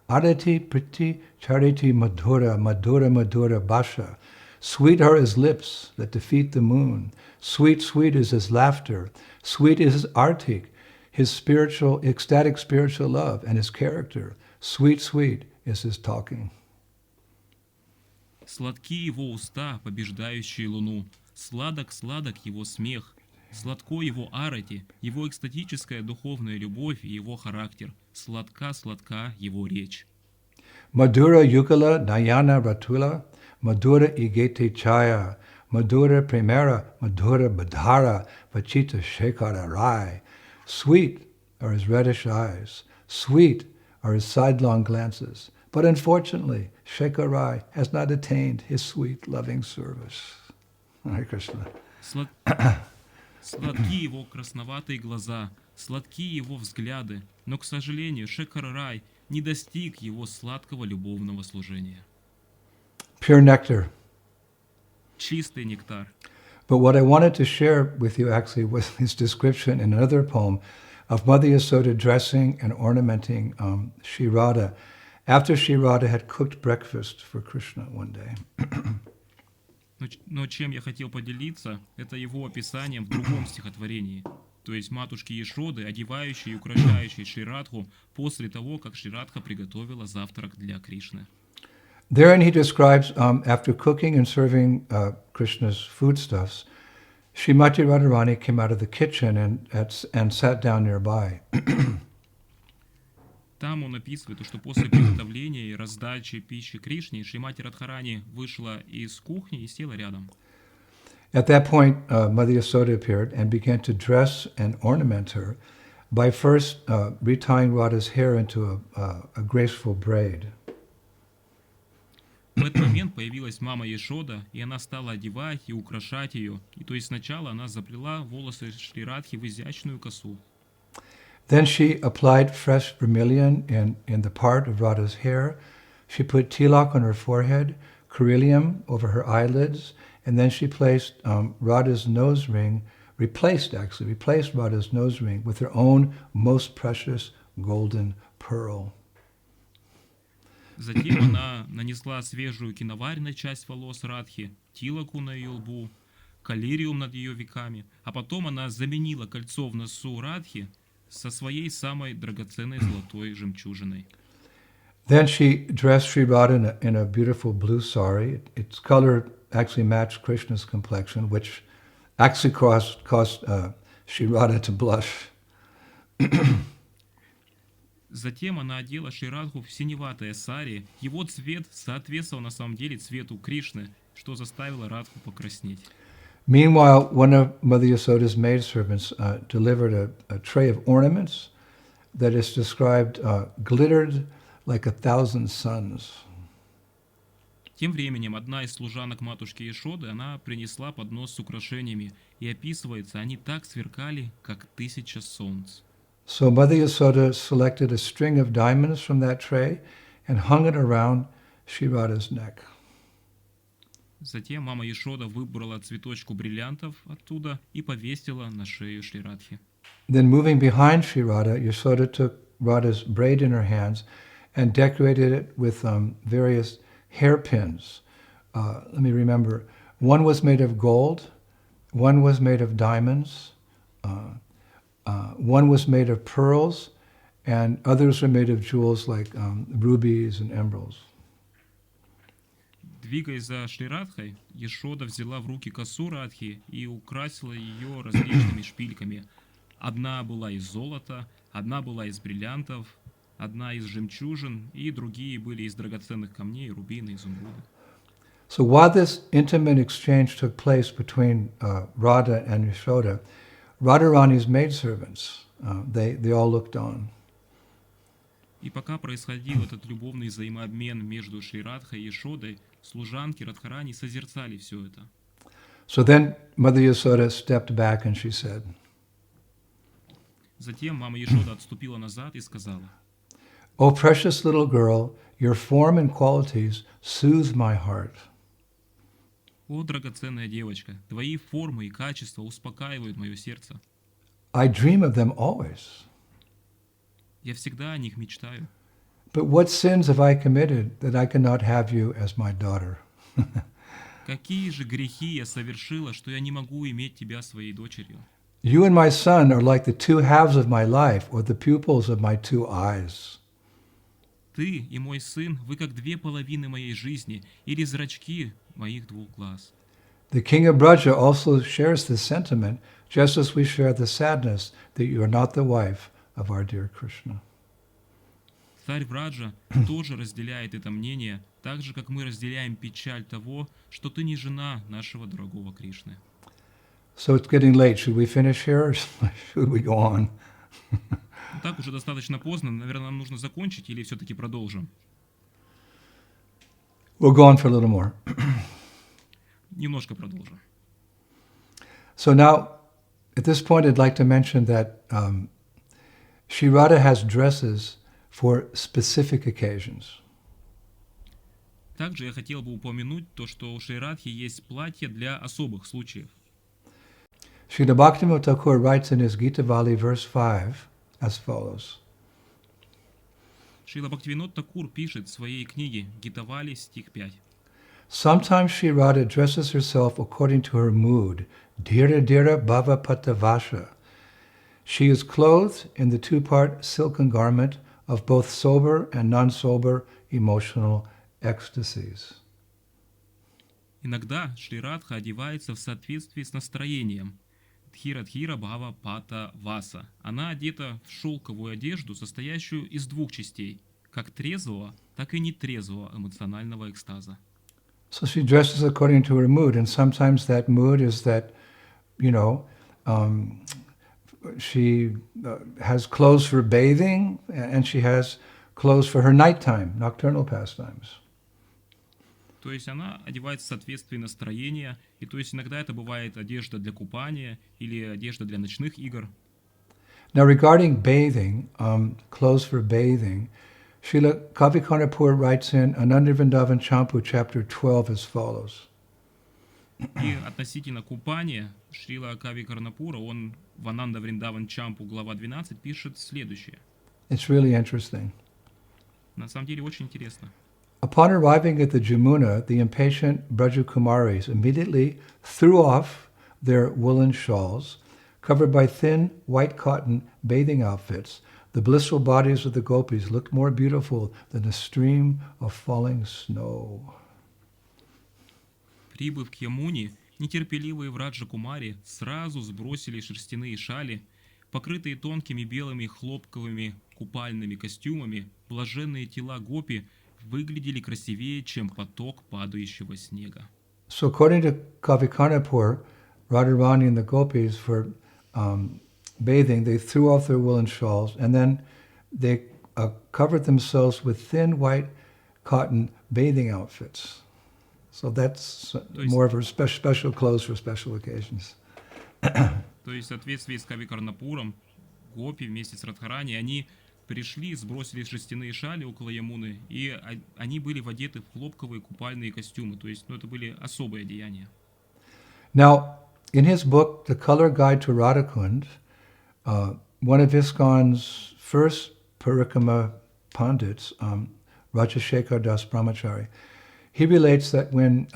Aditi Priti Chariti Madhura, Madhura Madhura Basha. Sweet are his lips that defeat the moon. Sweet, sweet is his laughter. Sweet is his artik, his spiritual, ecstatic spiritual love, and his character. Sweet, sweet is his talking. Сладки его уста, побеждающие луну, сладок, сладок его смех, сладко его арати, его экстатическая духовная любовь и его характер, сладка, сладка его речь. Madhura Yukala Nayana Ratula, Madhura Igete Chaya, Madhura Primera, Madhura Badhara, Vachita Shekhara Rai. Sweet are his reddish eyes, sweet are his sidelong glances, but unfortunately, Shekhar Rai has not attained his sweet, loving service. Hare Krishna. Сладки его красноватые глаза, сладки его взгляды, но, к сожалению, Шекхар Рай не достиг его сладкого любовного служения. Pure nectar. Чистый нектар. But what I wanted to share with you actually was his description in another poem of Mother Yasoda dressing and ornamenting Shri Radha after Shri Radha had cooked breakfast for Krishna one day. Но чем я хотел поделиться, это его описанием в другом стихотворении. То есть матушки Ешоды, одевающей и украшающей Шри Радху после того, как Шри Радха приготовила завтрак для Кришны. Therein he describes, after cooking and serving Krishna's foodstuffs, Srimati Radharani came out of the kitchen and sat down nearby. Там он описывает, что после приготовления и раздачи пищи Кришне Шримати Радхарани вышла из кухни и села рядом. At that point, Mother Yasoda appeared and began to dress and ornament her by first retying Radha's hair into a graceful braid. В этот момент появилась мама Ешода, и она стала одевать и украшать ее. И то есть сначала она заплела волосы Шри Радхи в изящную косу. Then she applied fresh vermilion in the part of Radha's hair. She put tilak on her forehead, coryllium over her eyelids, and then she placed Radha's nose ring, replaced Radha's nose ring with her own most precious golden pearl. Затем она нанесла свежую киноварь на часть волос Радхи, тилаку на ее лбу, коллириум над ее веками, а потом она заменила кольцо в носу Радхи со своей самой драгоценной золотой жемчужиной. Then she dressed Sri Radha in a beautiful blue sari. Its color actually matched Krishna's complexion, which actually caused Sri Radha to blush. Затем она одела Шри Радху в синеватое сари. Его цвет соответствовал на самом деле цвету Кришны, что заставило Радху покраснеть. Meanwhile, one of Mother Yasoda's maidservants delivered a tray of ornaments that is described glittered like 1,000 suns. Тем временем одна из служанок матушки Ешоды, она принесла поднос с украшениями, и описывается, они так сверкали, как 1000 солнц. So Mother Yasoda selected a string of diamonds from that tray and hung it around Shri Radha's neck. Затем мама Ешода выбрала цветочку бриллиантов оттуда и повесила на шею Шри Радхи. Then moving behind Sri Radha, Yashoda took Radha's braid in her hands and decorated it with various hairpins. Let me remember. One was made of gold, one was made of diamonds, one was made of pearls, and others were made of jewels like rubies and emeralds. Двигаясь за Шри Радхой, Ешода взяла в руки косу Радхи и украсила ее различными шпильками. Одна была из золота, одна была из бриллиантов, одна из жемчужин, и другие были из драгоценных камней, рубины, изумруды. So while this intimate exchange took place between Radha and Yashoda, Radharani's maidservants, they all looked on. И пока происходил этот любовный взаимообмен между Шри Радхой и Ешодой, служанки Радхарани созерцали все это. So then Mother Yasoda stepped back and she said, Затем мама Ешода отступила назад и сказала: "O precious little girl, your form and qualities soothe my heart. «О, драгоценная девочка, твои формы и качества успокаивают мое сердце. I dream of them always. Я всегда о них мечтаю. But what sins have I committed that I cannot have you as my daughter?" Какие же грехи я совершила, что я не могу иметь тебя своей дочерью? You and my son are like the two halves of my life, or the pupils of my two eyes. Ты и мой сын, вы как две половины моей жизни или зрачки моих двух глаз. The king of Braja also shares this sentiment, just as we share the sadness that you are not the wife of our dear Krishna. Царь Враджа тоже разделяет это мнение, так же, как мы разделяем печаль того, что ты не жена нашего дорогого Кришны. So it's getting late. Should we finish here or should we go on? Ну, так уже достаточно поздно, наверное, нам нужно закончить или все-таки продолжим? We'll go on for a little more. Немножко продолжим. So now, at this point, I'd like to mention that Sri Radha has dresses for specific occasions. Также я хотел бы упомянуть то, что у Шри Радхи есть платье для особых случаев. Srila Bhaktivinoda Thakur writes in his Gita Vali, verse 5, as follows. Шрила Бхактивинод Такур пишет в своей книге Гитавали, стих 5. Sometimes Sri Radha dresses herself according to her mood, dhira dhira bhava patavasha. She is clothed in the two-part silken garment of both sober and non-sober emotional ecstasies. Иногда Шри Радха одевается в соответствии с настроением. Дхира-дхира бхава пата васа. Она одета в шелковую одежду, состоящую из двух частей, как трезвого, так и нетрезвого эмоционального экстаза. So she dresses according to her mood, and sometimes that mood is that, she has clothes for bathing, and she has clothes for her nighttime, nocturnal pastimes. То есть она одевается в соответствии настроения, и то есть иногда это бывает одежда для купания или одежда для ночных игр. Now regarding bathing, clothes for bathing, Srila Kavikarnapur writes in Ananda Vrindavan Champu, chapter 12, as follows. И относительно купания, Шрила Кави Карнапура, он в Ананда Вриндаван Чампу, глава 12, пишет следующее. It's really interesting. На самом деле очень интересно. Upon arriving at the Jamuna, the impatient Brajakumaris immediately threw off their woolen shawls, covered by thin white cotton bathing outfits. The blissful bodies of the gopis looked more beautiful than a stream of falling snow. Прибыв к Ямуне, нетерпеливые Враджа Кумари сразу сбросили шерстяные шали, покрытые тонкими белыми хлопковыми купальными костюмами, блаженные тела гопи выглядели красивее, чем поток падающего снега. So according to Kavikarnapur, Radharani and the gopis for bathing, they threw off their woolen shawls and then they covered themselves with thin white cotton bathing outfits. So that's more of a special clothes for special occasions. То есть в соответствии с Кави Карнапуром, гопи вместе с Радхарани, они пришли, сбросили шерстяные шали около Ямуны, и они были одеты в хлопковые купальные костюмы, то есть это были особые одеяния. Now, in his book, The Color Guide to Radhakund, one of ISKCON's first Parikrama Pandits, Rajashekar Das Brahmachari, he relates that when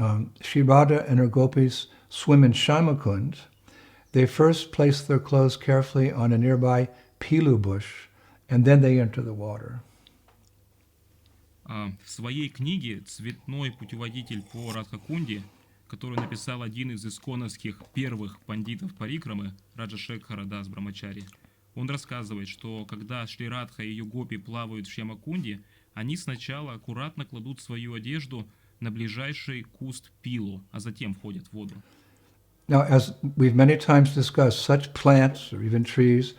Shri Radha and her gopis swim in Shyamakund, they first place their clothes carefully on a nearby pilu bush, and then they enter the water. В своей книге «Цветной путеводитель по Радхакунде», который написал один из исконовских первых пандитов Парикрамы, Раджашекхара Дас Брамачари, он рассказывает, что когда Шри Радха и ее гопи плавают в Шьямакунде, они сначала аккуратно кладут свою одежду на ближайший куст пилу, а затем входят в воду. Now, as we've many times discussed, such plants or even trees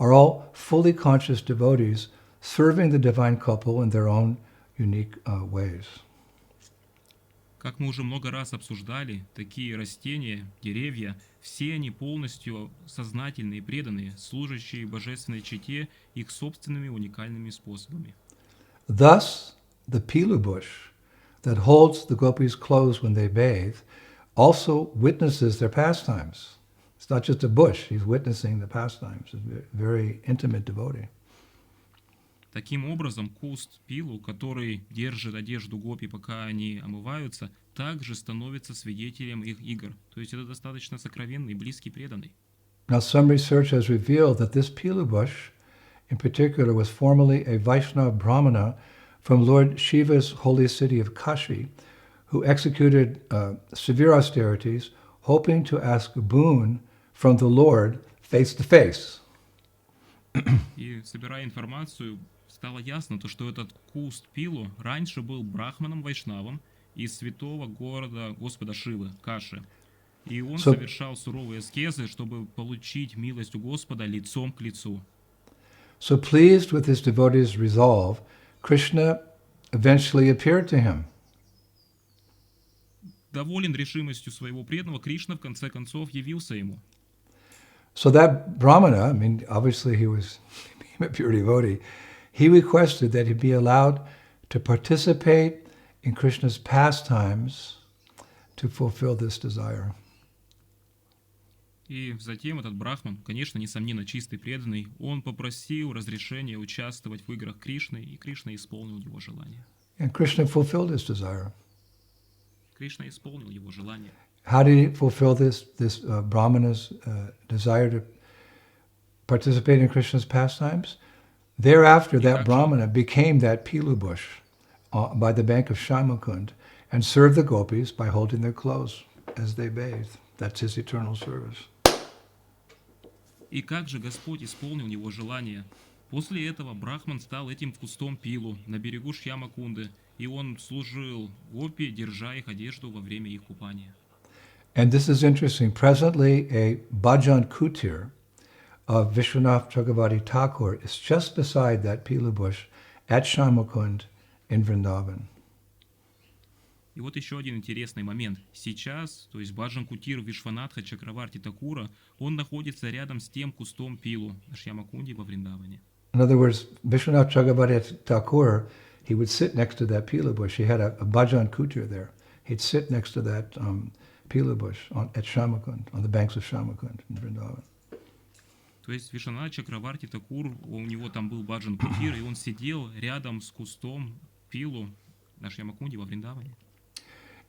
are all fully conscious devotees serving the divine couple in their own unique ways. Как мы уже много раз обсуждали, такие растения, деревья, все они полностью сознательные и преданные, служащие божественной чете их собственными уникальными способами. Thus, the pilu bush that holds the gopis' clothes when they bathe also witnesses their pastimes. It's not just a bush, he's witnessing the pastimes. It's a very intimate devotee. Таким образом, куст пилу, который держит одежду гопи, пока они омываются, также становится свидетелем их игр. То есть это достаточно сокровенный, близкий, преданный. Now, some research has revealed that this pilu bush, in particular, was formerly a Vaishnava Brahmana from Lord Shiva's holy city of Kashi, who executed severe austerities, hoping to ask a boon from the Lord face to face. И собирая информацию, стало ясно, что этот куст пилу раньше был брахманом-вайшнавом из святого города Господа Шивы, Каши. И он совершал суровые аскезы, чтобы получить милость у Господа лицом к лицу. So pleased with his devotee's resolve, Krishna eventually appeared to him. Доволен решимостью своего преданного, Кришна в конце концов явился ему. So that Brahmana, I mean, obviously he was a pure devotee, he requested that he be allowed to participate in Krishna's pastimes to fulfill this desire. И затем этот брахман, конечно, несомненно, чистый преданный, он попросил разрешения участвовать в играх Кришны, и Кришна исполнил его желание. And Krishna fulfilled his desire. Кришна исполнил его желание. How did he fulfill this Brahmana's desire to participate in Krishna's pastimes? Thereafter, that Brahmana became that pilu bush by the bank of Shyamakund and served the gopis by holding their clothes as they bathed. That's his eternal service. И как же Господь исполнил его желание? После этого Брахман стал этим кустом пилу на берегу Шьямакунды, и он служил гопи, держа их одежду во время их купания. And this is interesting. Presently, a bhajan kutir of Vishwanath Chakravarti Thakur is just beside that pilu bush at Shyamakund in Vrindavan. И вот еще один интересный момент. Сейчас, то есть Баджан Кутир Вишванатха Чакраварти Такура, он находится рядом с тем кустом пилу на Шьямакунде во Вриндаване. In other words, Vishwanath Chakravarti Thakur, he would sit next to that pilu bush. He had a bhajan kutir there. He'd sit next to that pilu bush at Shyamakund, on the banks of Shyamakund in Vrindavan. То есть Вишванат Чакраварти Такур, у него там был Баджан Кутир, и он сидел рядом с кустом пилу на Шьямакунде во Вриндаване.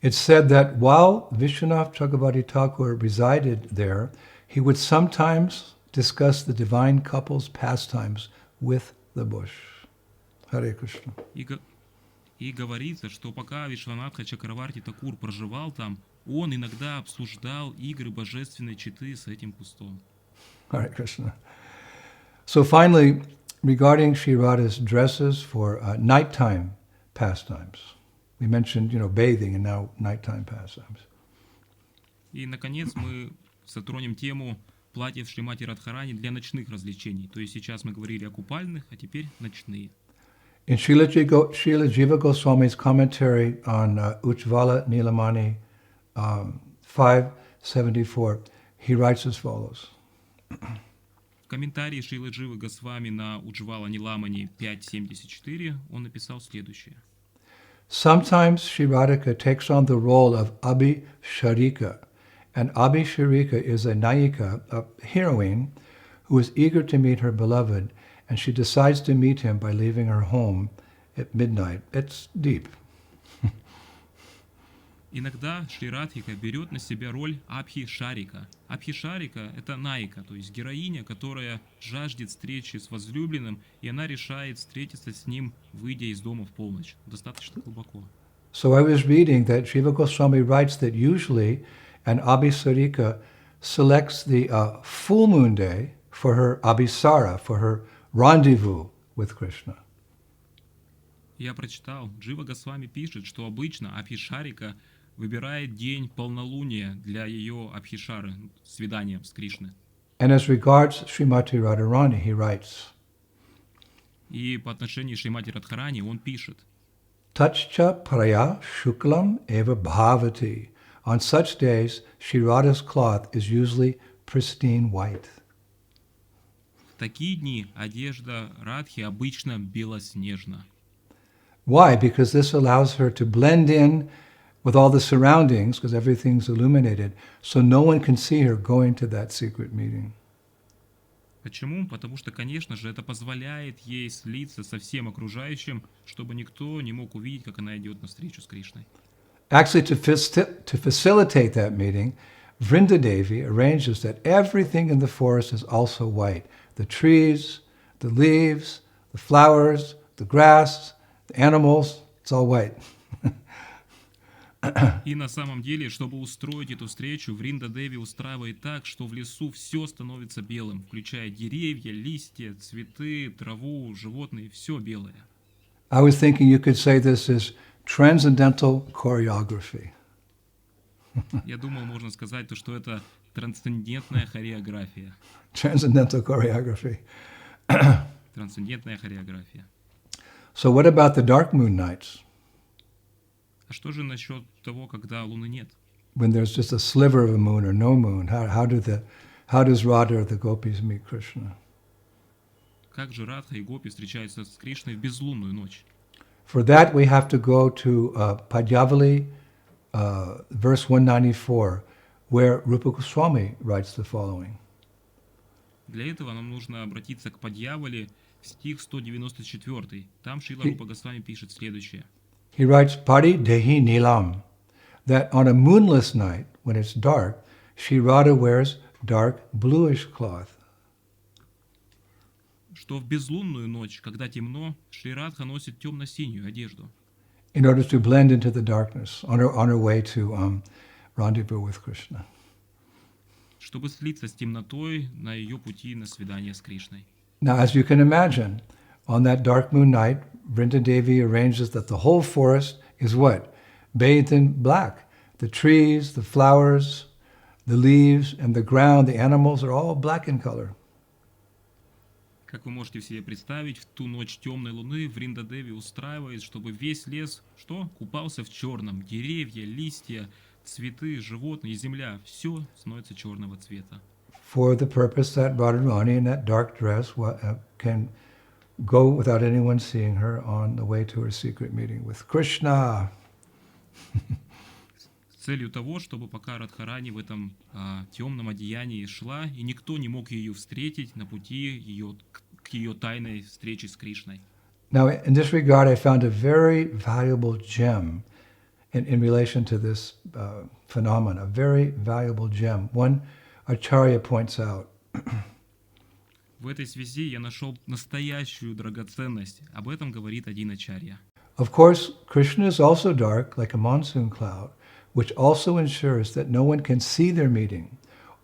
It's said that while Vishwanath Chakravarti Thakur resided there, he would sometimes discuss the divine couple's pastimes with the bush. Hare Krishna. И говорится, что пока Вишванатха Чакраварти Такур проживал там, он иногда обсуждал игры божественной четы с этим кустом. Hare Krishna. So finally, regarding Shri Radha's dresses for nighttime pastimes. We mentioned, bathing and now nighttime pastimes. И, наконец, мы затронем тему платьев Шримати Радхарани для ночных развлечений. То есть сейчас мы говорили о купальных, а теперь ночные. In Srila Jiva Goswami's commentary on Ujjvala Nilamani 574, he writes as follows. комментарии Шрилы Дживы Госвами на Уджвала Ниламани 5.74 он написал следующее. Sometimes Sri Radhika takes on the role of Abhisharika, and Abhisharika is a Nayika, a heroine, who is eager to meet her beloved, and she decides to meet him by leaving her home at midnight. It's deep. Иногда Шри Радхика берет на себя роль Абхишарика. Абхишарика — это наика, то есть героиня, которая жаждет встречи с возлюбленным, и она решает встретиться с ним, выйдя из дома в полночь. Достаточно глубоко. So I was reading that Jiva Goswami writes that usually an Abhisarika selects the full moon day for her abhisara, for her rendezvous with Krishna. Я прочитал, Джива Госвами пишет, что обычно Абхишарика выбирает день полнолуния для ее Абхишары, свидания с Кришной. And as regards Srimati Radharani, he writes, И по отношению к Шримати Радхарани он пишет: Tachcha paraya shuklam eva bhavati. On such days, Shri Radha's cloth is usually pristine white. в такие дни одежда Радхи обычно белоснежна. Why? Because this allows her to blend in with all the surroundings, because everything's illuminated, so no one can see her going to that secret meeting. Почему? Потому что, конечно же, это позволяет ей слиться со всем окружающим, чтобы никто не мог увидеть, как она идет навстречу с Кришной. Actually, to facilitate that meeting, Vrindadevi arranges that everything in the forest is also white. The trees, the leaves, the flowers, the grass, the animals, it's all white. И на самом деле, чтобы устроить эту встречу, Вринда Деви устраивает так, что в лесу все становится белым, включая деревья, листья, цветы, траву, животные, все белое. I was thinking you could say this is transcendental choreography. Я думал, можно сказать, что это трансцендентная хореография. Transcendental choreography. Трансцендентная хореография. So what about the dark moon nights? А что же насчет того, когда луны нет? When there's just a sliver of a moon or no moon, how does Radha or the gopis meet Krishna? Как же Радха и Гопи встречаются с Кришной в безлунную ночь? For that we have to go to Padyavali, verse 194, where Rupa Goswami writes the following. Для этого нам нужно обратиться к Падьявали, в стих 194. Там Шрила Рупа Госвами пишет следующее. He writes, Pari Dehi Nilam, that on a moonless night, when it's dark, Shri Radha wears dark bluish cloth. Что в безлунную ночь, когда темно, Шри Радха носит темно-синюю одежду. In order to blend into the darkness on her way to rendezvous with Krishna. Чтобы слиться с темнотой на ее пути на свидание с Кришной. Now, as you can imagine, on that dark moon night, Vrinda Devi arranges that the whole forest is what? Bathed in black. The trees, the flowers, the leaves, and the ground, the animals are all black in color. Как вы можете себе представить, в ту ночь темной луны Вринда Деви устраивает, чтобы весь лес, купался в черном. Деревья, листья, цветы, животные, земля, все становится черного цвета. For the purpose that Radharani in that dark dress can go without anyone seeing her on the way to her secret meeting with Krishna. С целью того, чтобы пока Радхарани в этом темном одеянии шла, и никто не мог ее встретить на пути к ее тайной встрече с Кришной. Now, in this regard, I found a very valuable gem in relation to this phenomenon, a very valuable gem. One Acharya points out. В этой связи я нашел настоящую драгоценность. Об этом говорит один ачарья. Of course, Krishna is also dark, like a monsoon cloud, which also ensures that no one can see their meeting.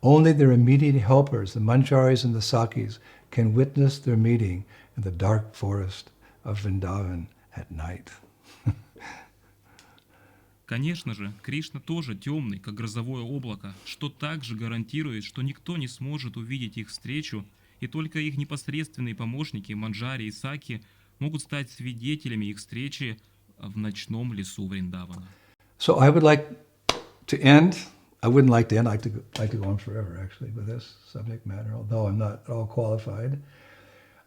Only their immediate helpers, the manjaris and the sakis, can witness their meeting in the dark forest of Vrindavan at night. Конечно же, Кришна тоже темный, как грозовое облако, что также гарантирует, что никто не сможет увидеть их встречу, и только их непосредственные помощники, манджари и саки, могут стать свидетелями их встречи в ночном лесу Вриндавана. So I would like to end I wouldn't like to end. I'd like to go on forever, actually, with this subject matter, although I'm not at all qualified.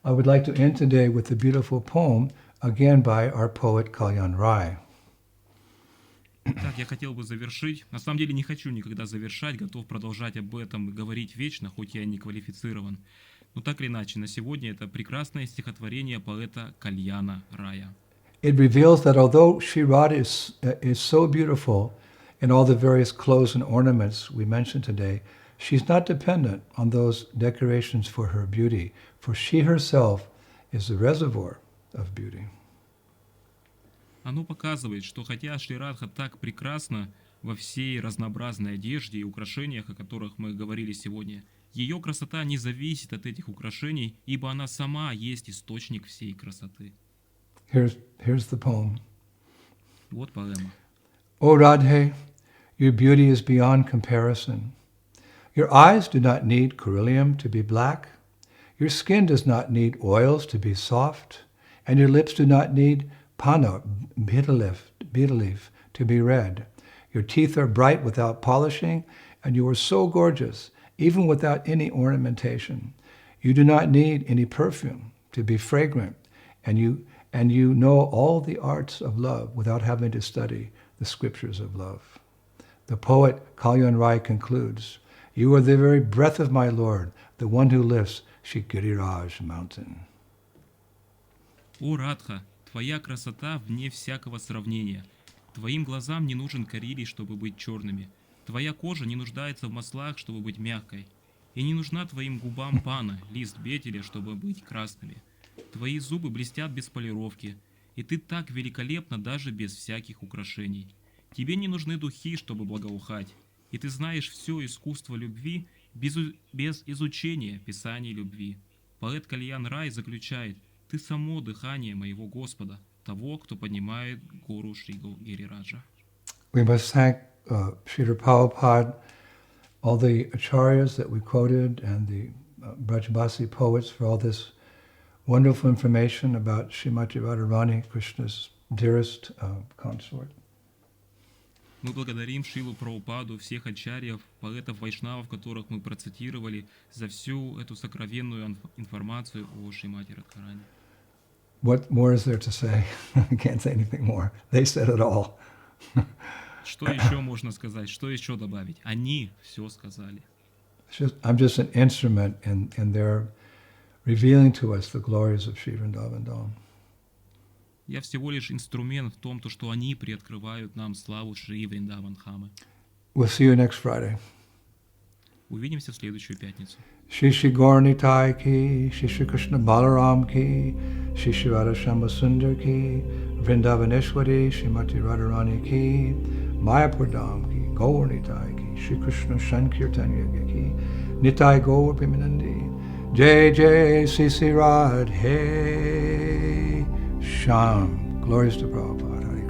I would like to end today with a beautiful poem, again by our poet Kalyan Rai. Так, я хотел бы завершить. На самом деле не хочу никогда завершать, готов продолжать об этом и говорить вечно, хоть я и не квалифицирован. Но так или иначе, на сегодня это прекрасное стихотворение поэта Кальяна Рая. It reveals that although Shri Radha is so beautiful in all the various clothes and ornaments we mentioned today, she's not dependent on those decorations for her beauty, for she herself is the reservoir of beauty. Оно показывает, что хотя Шри Радха так прекрасна во всей разнообразной одежде и украшениях, о которых мы говорили сегодня, ее красота не зависит от этих украшений, ибо она сама есть источник всей красоты. Here's the poem. Вот поэма. O Radhe, your beauty is beyond comparison. Your eyes do not need beryllium to be black. Your skin does not need oils to be soft. And your lips do not need panna, betel leaf, to be red. Your teeth are bright without polishing, and you are so gorgeous, even without any ornamentation. You do not need any perfume to be fragrant, and you know all the arts of love without having to study the scriptures of love. The poet Kalyan Rai concludes, you are the very breath of my Lord, the one who lifts Shigiriraj mountain. О Радха, твоя красота вне всякого сравнения. Твоим глазам не нужен карилий, чтобы быть черными. Твоя кожа не нуждается в маслах, чтобы быть мягкой. И не нужна твоим губам пана, лист бетеля, чтобы быть красными. Твои зубы блестят без полировки, и ты так великолепна даже без всяких украшений. Тебе не нужны духи, чтобы благоухать, и ты знаешь все искусство любви без изучения писаний любви. Поэт Кальян Рай заключает: ты само дыхание моего Господа, того, кто поднимает гору Шри Гирираджа. We must thank Srila Prabhupada, all the acharyas that we quoted, and the Brajbasi poets for all this wonderful information about Srimati Radharani, Krishna's dearest consort. Мы благодарим Шрилу Прабхупаду, всех ачарьев, поэтов Вайшнавов, которых мы процитировали, за всю эту сокровенную информацию о Шримати Радхарани. What more is there to say? I can't say anything more. They said it all. Что еще можно сказать? Что еще добавить? Они все сказали. I'm just an instrument in their revealing to us the glories of Sri Vrindavan Dham. Я всего лишь инструмент в том, что они приоткрывают нам славу Шри Вриндаван Дхамы. We'll see you next Friday. Увидимся в следующую пятницу. Shri Shri Gauranitai ki, Shri Shri Krishna Balaram ki, Shri Shri Radha Shamba Sundar ki, Vrindavaneshwari, Srimati Radharani ki, Mayapur Dham ki, Gauranitai ki, Shri Krishna Shankirtan Yoga ki, Nitai Gaur Pimanandi, Jai Jai Sisi Radhe Sham. Glories to Prabhupada. Hari